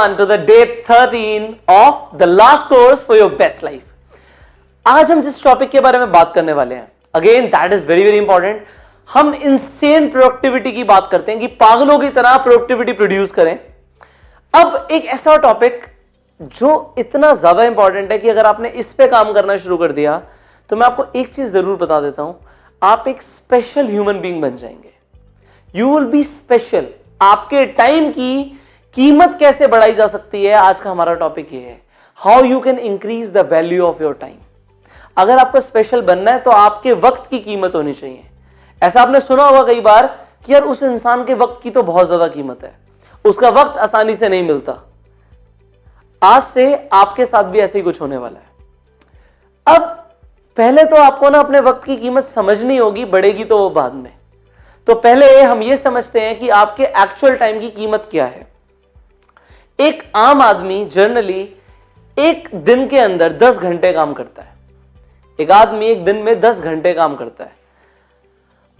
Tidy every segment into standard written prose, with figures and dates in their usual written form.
everyone to the day 13 of the last course for your best life. आज हम जिस topic के बारे में बात करने वाले हैं, again that is very very important. हम इंसेन प्रोडक्टिविटी की बात करते हैं कि पागलों की तरह प्रोडक्टिविटी प्रोड्यूस करें. अब एक ऐसा टॉपिक जो इतना ज्यादा इंपॉर्टेंट है कि अगर आपने इस पे काम करना शुरू कर दिया तो मैं आपको एक चीज जरूर बता देता हूं, आप एक स्पेशल ह्यूमन बीइंग बन जाएंगे. You will be special. आपके टाइम की कीमत कैसे बढ़ाई जा सकती है, आज का हमारा टॉपिक ये है. How you can increase the value of your time. अगर आपको स्पेशल बनना है तो आपके वक्त की कीमत होनी चाहिए. ऐसा आपने सुना होगा कई बार कि यार उस इंसान के वक्त की तो बहुत ज्यादा कीमत है, उसका वक्त आसानी से नहीं मिलता. आज से आपके साथ भी ऐसे ही कुछ होने वाला है. अब पहले तो आपको ना अपने वक्त की कीमत समझनी होगी, बढ़ेगी तो वो बाद में. तो पहले हम ये समझते हैं कि आपके एक्चुअल टाइम की कीमत क्या है. एक आम आदमी जनरली एक दिन के अंदर 10 घंटे काम करता है. एक आदमी एक दिन में 10 घंटे काम करता है.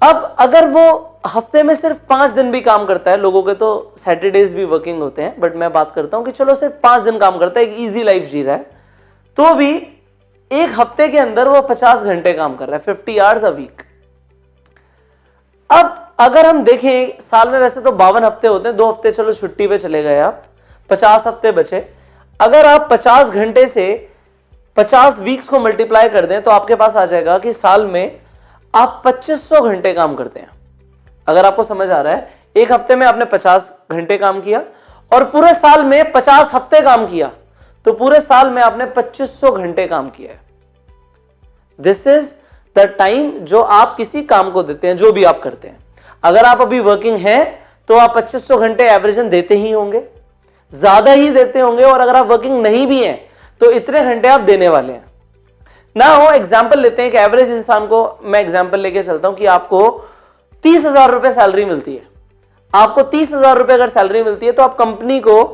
अब अगर वो हफ्ते में सिर्फ 5 दिन भी काम करता है, लोगों के तो सैटरडेज भी वर्किंग होते हैं, बट मैं बात करता हूं कि चलो सिर्फ 5 दिन काम करता है, एक इजी लाइफ जी रहा है, तो भी एक हफ्ते के अंदर वो 50 घंटे काम कर रहा है, 50 आवर्स अ वीक. अब अगर हम देखें साल में वैसे तो 52 हफ्ते होते हैं, 2 हफ्ते चलो छुट्टी पे चले गए आप, 50 हफ्ते बचे. अगर आप 50 घंटे से 50 वीक्स को मल्टीप्लाई कर दें तो आपके पास आ जाएगा कि साल में आप 2500 घंटे काम करते हैं. अगर आपको समझ आ रहा है, एक हफ्ते में आपने 50 घंटे काम किया और पूरे साल में 50 हफ्ते काम किया, तो पूरे साल में आपने 2500 घंटे काम किया है. दिस इज द टाइम जो आप किसी काम को देते हैं, जो भी आप करते हैं. अगर आप अभी वर्किंग हैं तो आप 2500 घंटे एवरेजन देते ही होंगे, ज्यादा ही देते होंगे. और अगर आप वर्किंग नहीं भी हैं तो इतने घंटे आप देने वाले हैं ना. हो एग्जाम्पल लेते हैं कि एवरेज इंसान को मैं एग्जाम्पल लेके चलता हूं कि आपको 30,000 रुपए सैलरी मिलती है. आपको 30,000 रुपए अगर सैलरी मिलती है तो आप कंपनी को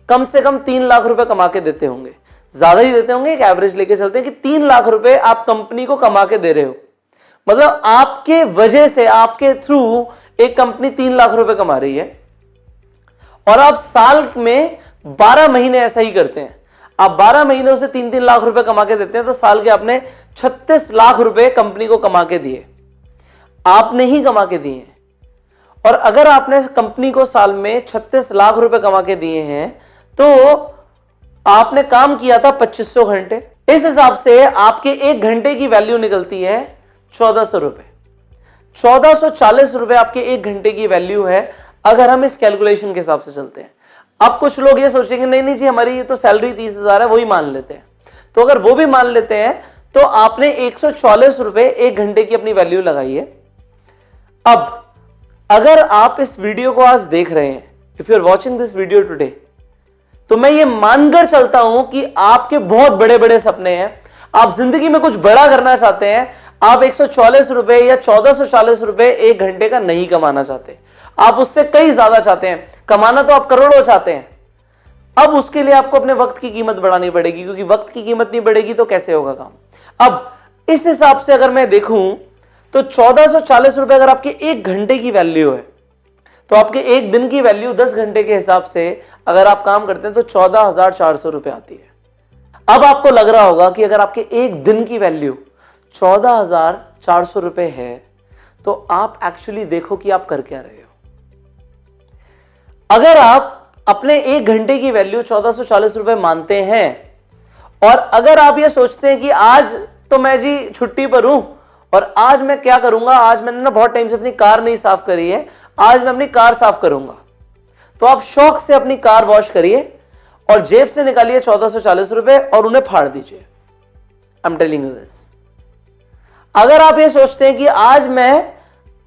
कम से कम 3 लाख रुपए कमा के देते होंगे, ज्यादा ही देते होंगे. एक एवरेज लेके चलते हैं कि 3 लाख रुपए आप कंपनी को कमा के दे रहे हो. मतलब आपके वजह से, आपके थ्रू एक कंपनी 3 लाख रुपए कमा रही है और आप साल में 12 महीने ऐसा ही करते हैं. आप 12 महीने उसे 3-3 लाख रुपए कमा के देते हैं, तो साल के आपने 36 लाख रुपए कंपनी को कमा के दिए. आपने ही कमा के दिए. और अगर आपने कंपनी को साल में 36 लाख रुपए कमा के दिए हैं तो आपने काम किया था 2500 घंटे. इस हिसाब से आपके एक घंटे की वैल्यू निकलती है 1400 रुपए. 1440 रुपए आपके एक घंटे की वैल्यू है अगर हम इस कैलकुलेशन के हिसाब से चलते हैं. अब कुछ लोग ये सोचेंगे नहीं नहीं जी हमारी ये तो सैलरी 30,000 है, वही मान लेते हैं. तो अगर वो भी मान लेते हैं तो आपने 140 रुपए एक घंटे की अपनी वैल्यू लगाई है. अब अगर आप इस वीडियो को आज देख रहे हैं, if you are watching this video today, तो मैं ये मानकर चलता हूं कि आपके बहुत बड़े बड़े सपने हैं, आप जिंदगी में कुछ बड़ा करना चाहते हैं. आप 140 रुपए या 1440 रुपए एक घंटे का नहीं कमाना चाहते, आप उससे कई ज्यादा चाहते हैं. कमाना तो आप करोड़ों चाहते हैं. अब उसके लिए आपको अपने वक्त की कीमत बढ़ानी पड़ेगी, क्योंकि वक्त की कीमत नहीं बढ़ेगी तो कैसे होगा काम. अब इस हिसाब से अगर मैं देखूं तो 1440 रुपए अगर आपके एक घंटे की वैल्यू है तो आपके एक दिन की वैल्यू 10 घंटे के हिसाब से अगर आप काम करते हैं तो 14,400 रुपए आती है. अब आपको लग रहा होगा कि अगर आपके एक दिन की वैल्यू 14,400 रुपए है तो आप एक्चुअली देखो कि आप कर क्या रहे हो. अगर आप अपने एक घंटे की वैल्यू 1440 रुपए मानते हैं और अगर आप ये सोचते हैं कि आज तो मैं जी छुट्टी पर हूं और आज मैं क्या करूंगा, आज मैंने ना बहुत टाइम से अपनी कार नहीं साफ करी है, आज मैं अपनी कार साफ करूंगा, तो आप शौक से अपनी कार वॉश करिए और जेब से निकालिए 1440 रुपए और उन्हें फाड़ दीजिए. I am telling you this. अगर आप ये सोचते हैं कि आज मैं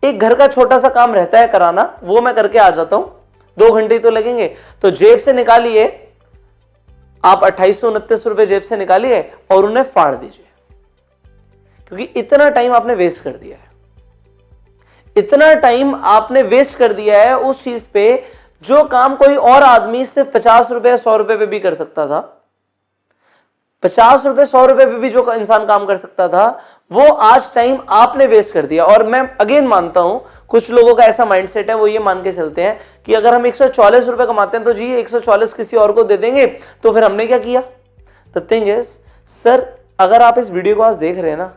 एक घर का छोटा सा काम रहता है कराना, वो मैं करके आ जाता हूं, 2 घंटे तो लगेंगे, तो जेब से निकालिए आप 2829 रुपए जेब से निकालिए और उन्हें फाड़ दीजिए, क्योंकि इतना टाइम आपने वेस्ट कर दिया है. इतना टाइम आपने वेस्ट कर दिया है उस चीज पे जो काम कोई और आदमी सिर्फ 50 रुपए 100 रुपए पे भी कर सकता था. ₹50 ₹100 पे भी जो इंसान काम कर सकता था, वो आज टाइम आपने वेस्ट कर दिया। और मैं अगेन मानता हूं, कुछ लोगों का ऐसा माइंडसेट है, वो ये मान के चलते हैं कि अगर हम ₹144 कमाते हैं तो जी 144 किसी और को दे देंगे, तो फिर हमने क्या किया। द थिंग इज सर, अगर आप इस वीडियो को आज देख रहे हैं ना,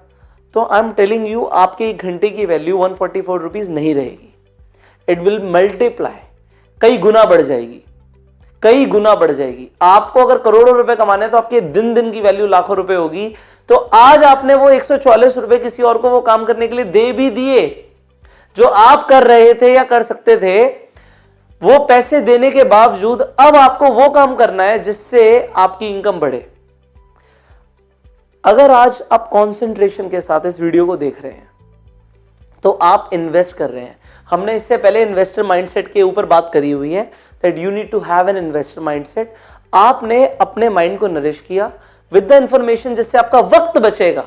तो आई एम टेलिंग यू, आपके 1 घंटे की वैल्यू 144 रुपीज नहीं रहेगी। इट विल मल्टीप्लाई, कई गुना बढ़ जाएगी, कई गुना बढ़ जाएगी। आपको अगर करोड़ों रुपए कमाने हैं तो आपके दिन दिन की वैल्यू लाखों रुपए होगी। तो आज आपने वो ₹144 किसी और को वो काम करने के लिए दे भी दिए जो आप कर रहे थे या कर सकते थे। वो पैसे देने के बावजूद अब आपको वो काम करना है जिससे आपकी इनकम बढ़े। अगर आज आप कंसंट्रेशन के साथ इस वीडियो को देख रहे हैं तो आप इन्वेस्ट कर रहे हैं। हमने इससे पहले इन्वेस्टर माइंडसेट के ऊपर बात करी हुई है, that you need to have an investor mindset. आपने अपने माइंड को नरिश किया विद द इंफॉर्मेशन, जिससे आपका वक्त बचेगा,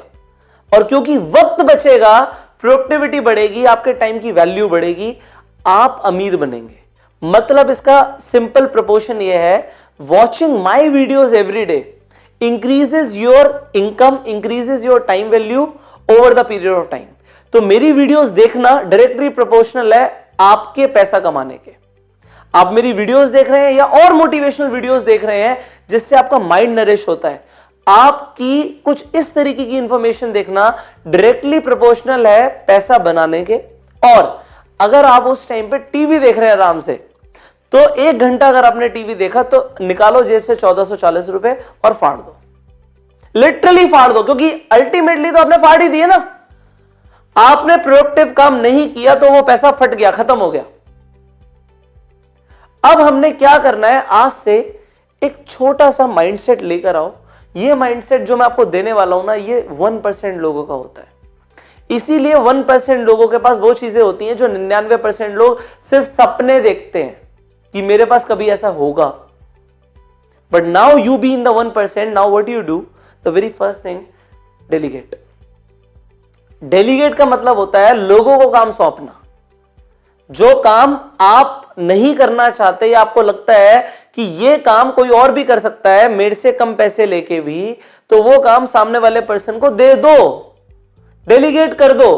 और क्योंकि वक्त बचेगा प्रोडक्टिविटी बढ़ेगी, आपके टाइम की वैल्यू बढ़ेगी, आप अमीर बनेंगे। मतलब इसका सिंपल प्रोपोर्शन यह है, watching my videos every day increases your income, increases your time value over the period of time। तो मेरी वीडियोस देखना डायरेक्टली प्रोपोर्शनल है आपके पैसा कमाने के। आप मेरी वीडियोस देख रहे हैं या और मोटिवेशनल वीडियोस देख रहे हैं जिससे आपका माइंड नरिश होता है, आपकी कुछ इस तरीके की इंफॉर्मेशन देखना डायरेक्टली प्रोपोर्शनल है पैसा बनाने के। और अगर आप उस टाइम पे टीवी देख रहे हैं आराम से, तो 1 घंटा अगर आपने टीवी देखा तो निकालो जेब से ₹1440 और फाड़ दो, लिटरली फाड़ दो, क्योंकि अल्टीमेटली तो आपने फाड़ ही दिए ना। आपने प्रोडक्टिव काम नहीं किया तो वो पैसा फट गया, खत्म हो गया। अब हमने क्या करना है, आज से एक छोटा सा माइंडसेट लेकर आओ। ये माइंडसेट जो मैं आपको देने वाला हूं ना, ये 1% लोगों का होता है। इसीलिए 1% लोगों के पास वो चीजें होती हैं जो 99% लोग सिर्फ सपने देखते हैं कि मेरे पास कभी ऐसा होगा। But now you be in the 1%, now what you do, the very first thing, delegate. Delegate का मतलब होता है लोगों को काम सौंपना। जो काम आप नहीं करना चाहते या आपको लगता है कि ये काम कोई और भी कर सकता है मेरे से कम पैसे लेके भी, तो वो काम सामने वाले पर्सन को दे दो, डेलीगेट कर दो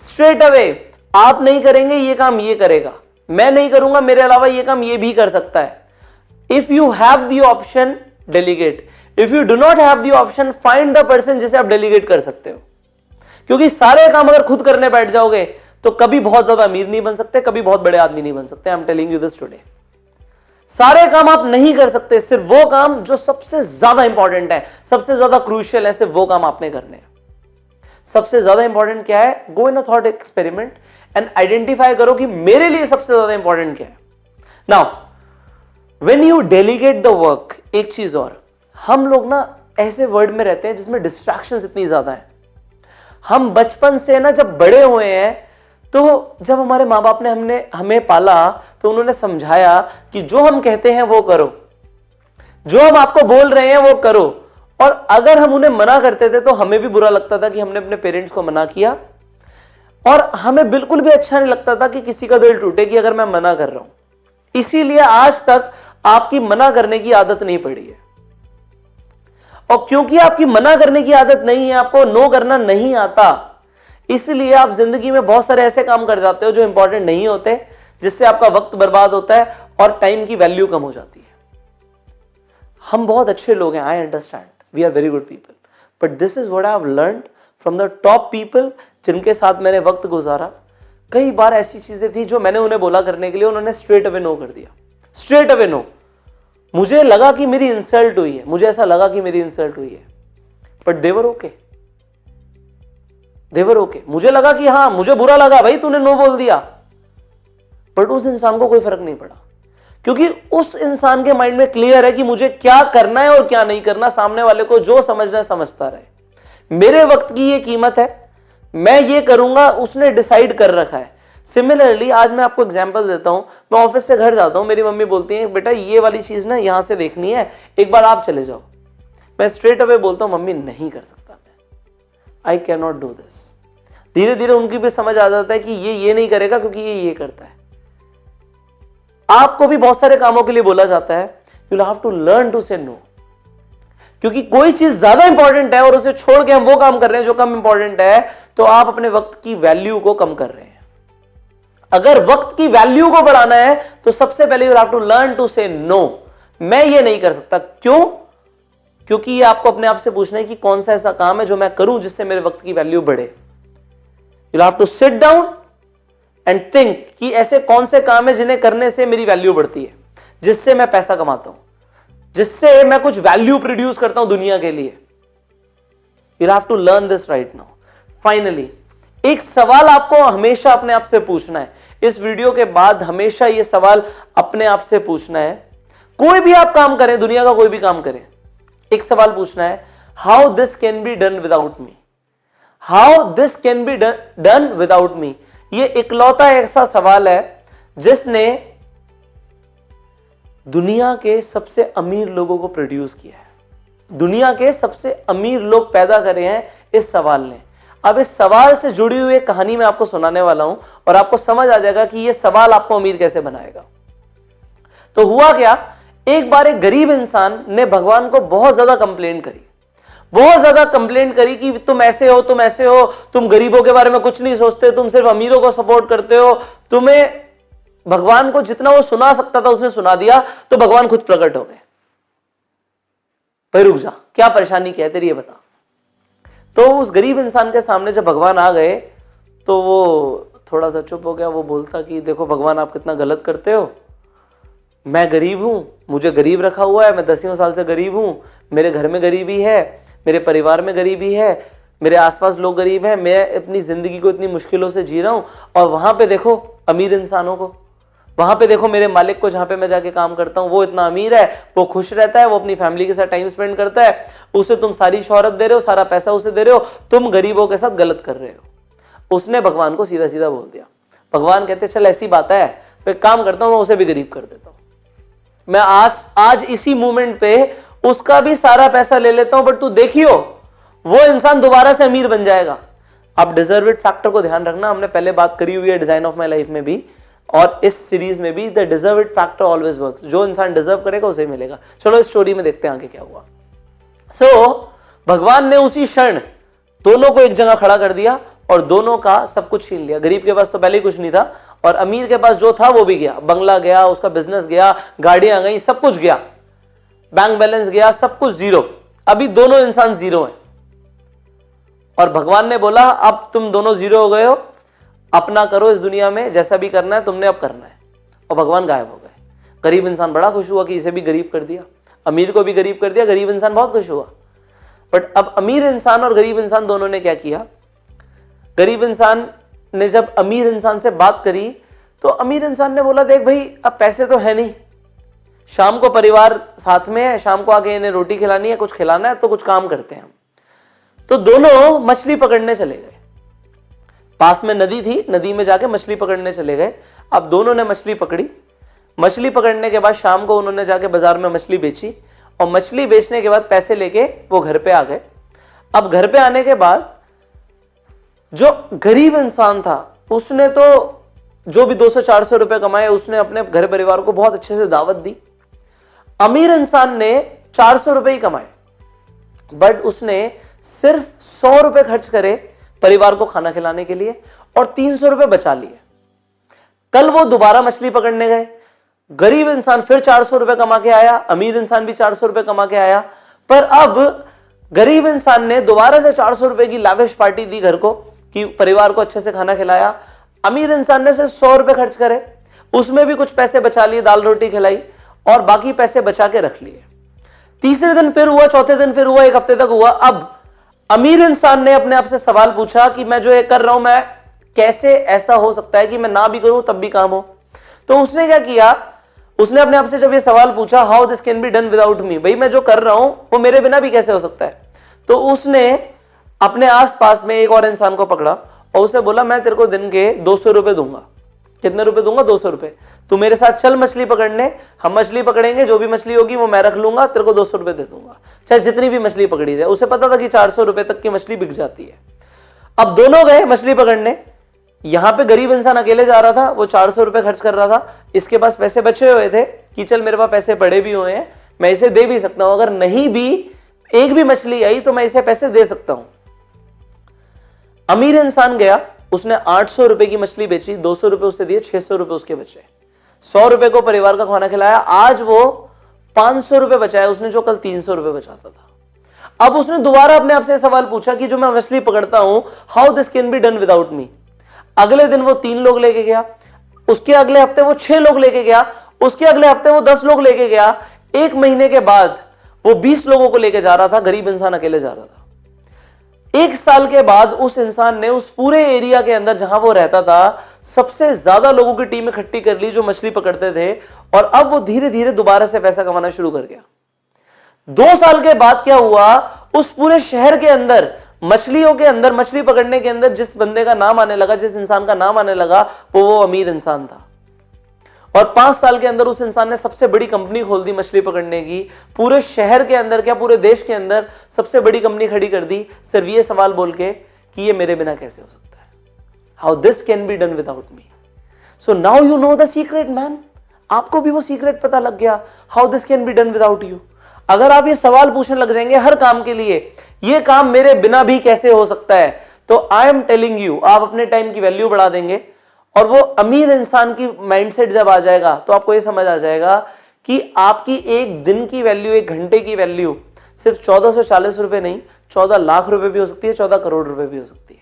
स्ट्रेट अवे। आप नहीं करेंगे ये काम ये करेगा, मैं नहीं करूंगा मेरे अलावा ये काम ये भी कर सकता है। If you have the option, delegate. If you do not have the option, find the person जिसे आप डेलीगेट कर सकते हो। क्योंकि सारे काम अगर खुद करने बैठ जाओगे तो कभी बहुत ज्यादा अमीर नहीं बन सकते, कभी बहुत बड़े आदमी नहीं बन सकते। I am telling you this today. सारे काम आप नहीं कर सकते, सिर्फ वो काम जो सबसे ज्यादा इंपॉर्टेंट है, सबसे ज्यादा क्रूशियल है, सिर्फ वो काम आपने करने हैं। सबसे ज्यादा इंपॉर्टेंट क्या है, go in a thought experiment and identify करो कि मेरे लिए सबसे ज्यादा इंपॉर्टेंट क्या है। Now when you delegate the work, एक चीज और, हम लोग ना ऐसे वर्ल्ड में रहते हैं जिसमें डिस्ट्रैक्शंस इतनी ज्यादा है। हम बचपन से ना जब बड़े हुए हैं, तो जब हमारे माँ बाप ने हमें पाला तो उन्होंने समझाया कि जो हम कहते हैं वो करो, जो हम आपको बोल रहे हैं वो करो। और अगर हम उन्हें मना करते थे तो हमें भी बुरा लगता था कि हमने अपने पेरेंट्स को मना किया, और हमें बिल्कुल भी अच्छा नहीं लगता था कि किसी का दिल टूटे कि अगर मैं मना कर रहा हूं। इसीलिए आज तक आपकी मना करने की आदत नहीं पड़ी है। और क्योंकि आपकी मना करने की आदत नहीं है, आपको नो करना नहीं आता, इसलिए आप जिंदगी में बहुत सारे ऐसे काम कर जाते हो जो इंपॉर्टेंट नहीं होते, जिससे आपका वक्त बर्बाद होता है और टाइम की वैल्यू कम हो जाती है। हम बहुत अच्छे लोग हैं, I understand, we are very good people, but this is what I have learned from the top people जिनके साथ मैंने वक्त गुजारा। कई बार ऐसी चीजें थी जो मैंने उन्हें बोला करने के लिए, उन्होंने स्ट्रेट अवे नो कर दिया, स्ट्रेट अवे नो। मुझे लगा कि मेरी इंसल्ट हुई है, मुझे ऐसा लगा कि मेरी इंसल्ट हुई है, but they were okay, they were okay. मुझे लगा कि हाँ, मुझे बुरा लगा भाई तूने नो बोल दिया, बट उस इंसान को कोई फर्क नहीं पड़ा, क्योंकि उस इंसान के माइंड में क्लियर है कि मुझे क्या करना है और क्या नहीं करना। सामने वाले को जो समझना है समझता रहे। मेरे वक्त की ये कीमत है, मैं ये करूंगा, उसने डिसाइड कर रखा है। सिमिलरली आज मैं आपको एग्जांपल देता हूं। मैं ऑफिस से घर जाता हूं, मेरी मम्मी बोलती है बेटा ये वाली चीज ना यहां से देखनी है, एक बार आप चले जाओ। मैं स्ट्रेट अवे बोलता हूं मम्मी नहीं कर सकता मैं, I can not do this. धीरे धीरे उनकी भी समझ आ जाता है कि ये नहीं करेगा क्योंकि ये करता है। आपको भी बहुत सारे कामों के लिए बोला जाता है, you have to learn to say no. क्योंकि कोई चीज ज्यादा इंपॉर्टेंट है और उसे छोड़ के हम वो काम कर रहे हैं जो कम इंपॉर्टेंट है, तो आप अपने वक्त की वैल्यू को कम कर रहे हैं। अगर वक्त की वैल्यू को बढ़ाना है तो सबसे पहले you have to learn to say no. मैं ये नहीं कर सकता। क्यों? क्योंकि ये आपको अपने आप से पूछना है कि कौन सा ऐसा काम है जो मैं करूं जिससे मेरे वक्त की वैल्यू बढ़े। You have to sit down and think कि ऐसे कौन से काम है जिन्हें करने से मेरी वैल्यू बढ़ती है, जिससे मैं पैसा कमाता हूं, जिससे मैं कुछ वैल्यू प्रोड्यूस करता हूं दुनिया के लिए। You have to learn this right now. Finally एक सवाल आपको हमेशा अपने आप से पूछना है। इस वीडियो के बाद हमेशा यह सवाल अपने आप से पूछना है, कोई भी आप काम करें, दुनिया का कोई भी काम करें, एक सवाल पूछना है, how this can be done without me. How this can be done without me. ये इकलौता ऐसा सवाल है जिसने दुनिया के सबसे अमीर लोगों को प्रोड्यूस किया है। दुनिया के सबसे अमीर लोग पैदा करे हैं इस सवाल ने। अब इस सवाल से जुड़ी हुई एक कहानी मैं आपको सुनाने वाला हूं और आपको समझ आ जाएगा कि यह सवाल आपको अमीर कैसे बनाएगा। तो हुआ क्या, एक बार एक गरीब इंसान ने भगवान को बहुत ज्यादा कंप्लेंट करी, बहुत ज्यादा कंप्लेंट करी कि तुम ऐसे हो, तुम ऐसे हो, तुम गरीबों के बारे में कुछ नहीं सोचते, तुम सिर्फ अमीरों को सपोर्ट करते हो। तुम्हें भगवान को जितना वो सुना सकता था उसने सुना दिया, तो भगवान खुद प्रकट हो गए। भाई रुक जा, क्या परेशानी क्या है तेरी, ये बता। तो उस गरीब इंसान के सामने जब भगवान आ गए तो वो थोड़ा सा चुप हो गया। वो बोलता कि देखो भगवान, आप कितना गलत करते हो। मैं गरीब हूं, मुझे गरीब रखा हुआ है, मैं 10 साल से गरीब हूं, मेरे घर में गरीबी है, मेरे परिवार में गरीबी है, मेरे आसपास लोग गरीब हैं, मैं अपनी जिंदगी को इतनी मुश्किलों से जी रहा हूं। और वहां पे देखो अमीर इंसानों को, वहां पे देखो मेरे मालिक को, जहां पे मैं जाके काम करता हूं, वो इतना अमीर है, वो खुश रहता है, वो अपनी फैमिली के साथ टाइम स्पेंड करता है, उसे तुम सारी शोहरत दे रहे हो, सारा पैसा उसे दे रहे हो, तुम गरीबों के साथ गलत कर रहे हो। उसने भगवान को सीधा सीधा बोल दिया। भगवान कहते चल ऐसी बात है, तो एक काम करता हूं, मैं उसे भी गरीब कर देता हूं। मैं आज इसी मोमेंट पे उसका भी सारा पैसा ले लेता हूं, बट तू देखियो वो इंसान दोबारा से अमीर बन जाएगा। अब डिजर्व इट फैक्टर को ध्यान रखना, हमने पहले बात करी हुई है डिजाइन ऑफ माई लाइफ में भी और इस सीरीज में भी। The deserve it factor always works. जो इंसान डिजर्व करेगा उसे मिलेगा। चलो इस स्टोरी में देखते हैं आगे क्या हुआ। भगवान ने उसी क्षण दोनों को एक जगह खड़ा कर दिया और दोनों का सब कुछ छीन लिया। गरीब के पास तो पहले ही कुछ नहीं था और अमीर के पास जो था वो भी गया। बंगला गया, उसका बिजनेस गया, गाड़ियां गई, सब कुछ गया, बैंक बैलेंस गया, सब कुछ जीरो। अभी दोनों इंसान जीरो हैं और भगवान ने बोला अब तुम दोनों जीरो हो गए हो, अपना करो इस दुनिया में, जैसा भी करना है तुमने अब करना है। और भगवान गायब हो गए। गरीब इंसान बड़ा खुश हुआ कि इसे भी गरीब कर दिया, अमीर को भी गरीब कर दिया। गरीब इंसान बहुत खुश हुआ। बट अब अमीर इंसान और गरीब इंसान दोनों ने क्या किया, गरीब इंसान ने जब अमीर इंसान से बात करी तो अमीर इंसान ने बोला देख भाई, अब पैसे तो है नहीं, शाम को परिवार साथ में है, शाम को आके इन्हें रोटी खिलानी है, कुछ खिलाना है, तो कुछ काम करते हैं। तो दोनों मछली पकड़ने चले गए। पास में नदी थी, नदी में जाके मछली पकड़ने चले गए। अब दोनों ने मछली पकड़ी। मछली पकड़ने के बाद शाम को उन्होंने जाके बाजार में मछली बेची और मछली बेचने के बाद पैसे लेके वो घर पे आ गए। अब घर पे आने के बाद जो गरीब इंसान था उसने तो जो भी 200-400 रुपए कमाए उसने अपने घर परिवार को बहुत अच्छे से दावत दी। अमीर इंसान ने 400 रुपए ही कमाए बट उसने सिर्फ 100 रुपए खर्च करे परिवार को खाना खिलाने के लिए और 300 रुपए बचा लिए। कल वो दोबारा मछली पकड़ने गए, गरीब इंसान फिर 400 रुपए कमा के आया, अमीर इंसान भी 400 रुपए कमा के आया। पर अब गरीब इंसान ने दोबारा से 400 रुपए की लाविश पार्टी दी घर को कि परिवार को अच्छे से खाना खिलाया। अमीर इंसान ने सिर्फ 100 रुपए खर्च करे, उसमें भी कुछ पैसे बचा लिए, दाल रोटी खिलाई और बाकी पैसे बचा के रख लिए। तीसरे दिन फिर हुआ, चौथे दिन फिर हुआ, एक हफ्ते तक हुआ। अब अमीर इंसान ने अपने आप से सवाल पूछा कि मैं जो ये कर रहा हूं, मैं कैसे ऐसा हो सकता है कि मैं ना भी करूं तब भी काम हो। तो उसने क्या किया, उसने अपने आप से जब ये सवाल पूछा how this can be done without me, भाई मैं जो कर रहा हूं वो मेरे बिना भी कैसे हो सकता है। तो उसने अपने आसपास में एक और इंसान को पकड़ा और उसे बोला मैं तेरे को दिन के 200 रुपए दूंगा। कितने रुपए दूंगा? 200 रुपए। तू मेरे साथ चल मछली पकड़ने, हम मछली पकड़ेंगे, जो भी मछली होगी वो मैं रख लूंगा, तेरे को 200 रुपए दे दूंगा, चाहे जितनी भी मछली पकड़ी जाए। उसे पता था कि 400 रुपए तक की मछली बिक जाती है। अब दोनों गए मछली पकड़ने। यहां पे गरीब इंसान अकेले जा रहा था, वो 400 रुपए खर्च कर रहा था। इसके पास पैसे बचे हुए थे कि चल मेरे पास पैसे पड़े भी हुए हैं, मैं इसे दे भी सकता हूं, अगर नहीं भी एक भी मछली आई तो मैं इसे पैसे दे सकता हूं। अमीर इंसान गया, उसने 800 रुपए की मछली बेची, 200 रुपए उससे दिए, 600 रुपए उसके बचे, 100 रुपए को परिवार का खाना खिलाया, आज वो 500 रुपए बचाया उसने, जो कल 300 रुपए बचाता था। अब उसने दोबारा अपने आप से सवाल पूछा कि जो मैं मछली पकड़ता हूं, how this can be done without me. अगले दिन वो 3 लोग लेके गया, उसके अगले हफ्ते वो 6 लोग लेके गया, उसके अगले हफ्ते वो 10 लोग लेके गया, 1 महीने के बाद वो 20 लोगों को लेके जा रहा था, गरीब इंसान अकेले जा रहा था। 1 साल के बाद उस इंसान ने उस पूरे एरिया के अंदर जहां वो रहता था, सबसे ज्यादा लोगों की टीम इकट्ठी कर ली जो मछली पकड़ते थे, और अब वो धीरे धीरे दोबारा से पैसा कमाना शुरू कर गया। 2 साल के बाद क्या हुआ, उस पूरे शहर के अंदर मछलियों के अंदर, मछली पकड़ने के अंदर जिस बंदे का नाम आने लगा, जिस इंसान का नाम आने लगा, वो अमीर इंसान था। और 5 साल के अंदर उस इंसान ने सबसे बड़ी कंपनी खोल दी मछली पकड़ने की, पूरे शहर के अंदर, क्या पूरे देश के अंदर सबसे बड़ी कंपनी खड़ी कर दी, सिर्फ ये सवाल बोल के कि ये मेरे बिना कैसे हो सकता है, how this can be done without me. So now you know the secret man, आपको भी वो सीक्रेट पता लग गया, how this can be done without you. अगर आप ये सवाल पूछने लग जाएंगे हर काम के लिए, ये काम मेरे बिना भी कैसे हो सकता है, तो आई एम टेलिंग यू, आप अपने टाइम की वैल्यू बढ़ा देंगे। और वो अमीर इंसान की माइंडसेट जब आ जाएगा तो आपको ये समझ आ जाएगा कि आपकी एक दिन की वैल्यू, 1 घंटे की वैल्यू सिर्फ 1440 रुपए नहीं, 14 लाख रुपए भी हो सकती है, 14 करोड़ रुपए भी हो सकती है।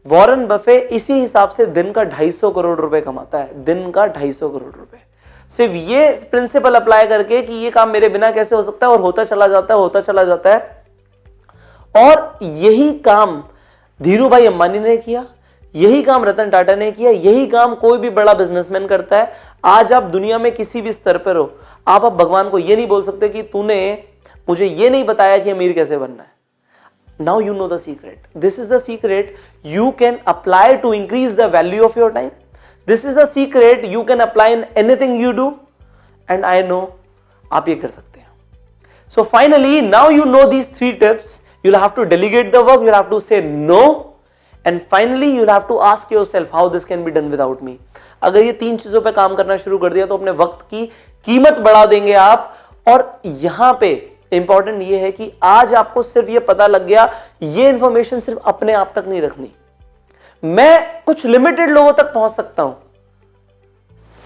वॉरेन बफे इसी हिसाब से दिन का 250 करोड़ रुपए कमाता है, दिन का 250 करोड़ रुपए, सिर्फ ये प्रिंसिपल अप्लाई करके कि ये काम मेरे बिना कैसे हो सकता है, और होता चला जाता है, होता चला जाता है। और यही काम धीरू भाई अंबानी ने किया, यही काम रतन टाटा ने किया, यही काम कोई भी बड़ा बिजनेसमैन करता है। आज आप दुनिया में किसी भी स्तर पर हो, आप भगवान को यह नहीं बोल सकते कि तूने मुझे यह नहीं बताया कि अमीर कैसे बनना है। Now you know the secret, this is the secret you can apply to increase the value of your time, this is the secret you can apply in anything you do, and I know आप ये कर सकते हैं। So finally now you know these 3 tips, you'll have to delegate the work, you'll have to say no, and finally you'll have to ask yourself how this can be done without me। अगर ये 3 चीजों पे काम करना शुरू कर दिया तो अपने वक्त की कीमत बढ़ा देंगे आप। और यहां पे इंपॉर्टेंट ये है कि आज आपको सिर्फ ये पता लग गया, ये इंफॉर्मेशन सिर्फ अपने आप तक नहीं रखनी, मैं कुछ लिमिटेड लोगों तक पहुंच सकता हूं,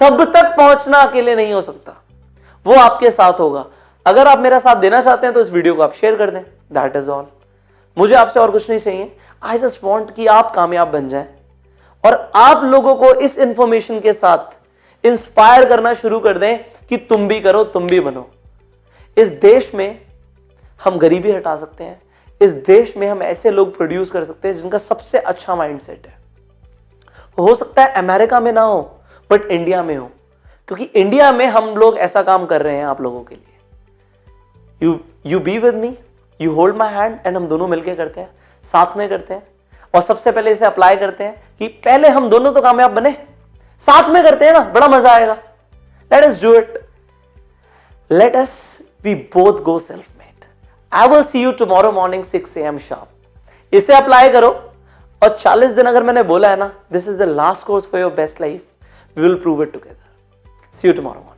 सब तक पहुंचना अकेले नहीं हो सकता, वो आपके साथ होगा। अगर आप मेरा साथ देना चाहते हैं तो इस वीडियो को आप शेयर कर दें, दैट इज ऑल। मुझे आपसे और कुछ नहीं चाहिए, आई जस्ट वांट कि आप कामयाब बन जाएं और आप लोगों को इस इंफॉर्मेशन के साथ इंस्पायर करना शुरू कर दें कि तुम भी करो, तुम भी बनो। इस देश में हम गरीबी हटा सकते हैं, इस देश में हम ऐसे लोग प्रोड्यूस कर सकते हैं जिनका सबसे अच्छा माइंडसेट है। हो सकता है अमेरिका में ना हो बट इंडिया में हो, क्योंकि इंडिया में हम लोग ऐसा काम कर रहे हैं आप लोगों के लिए। You be with me, you hold my hand, and हम दोनों मिलकर करते हैं, साथ में करते हैं। और सबसे पहले इसे अप्लाई करते हैं कि पहले हम दोनों तो कामयाब बने, साथ में करते हैं ना, बड़ा मजा आएगा। Let us do it, let us we both go self made. I will see you tomorrow morning 6 AM sharp. इसे अप्लाई करो और 40 दिन अगर मैंने बोला है ना, this is the last course for your best life, we will prove it together. See you tomorrow morning.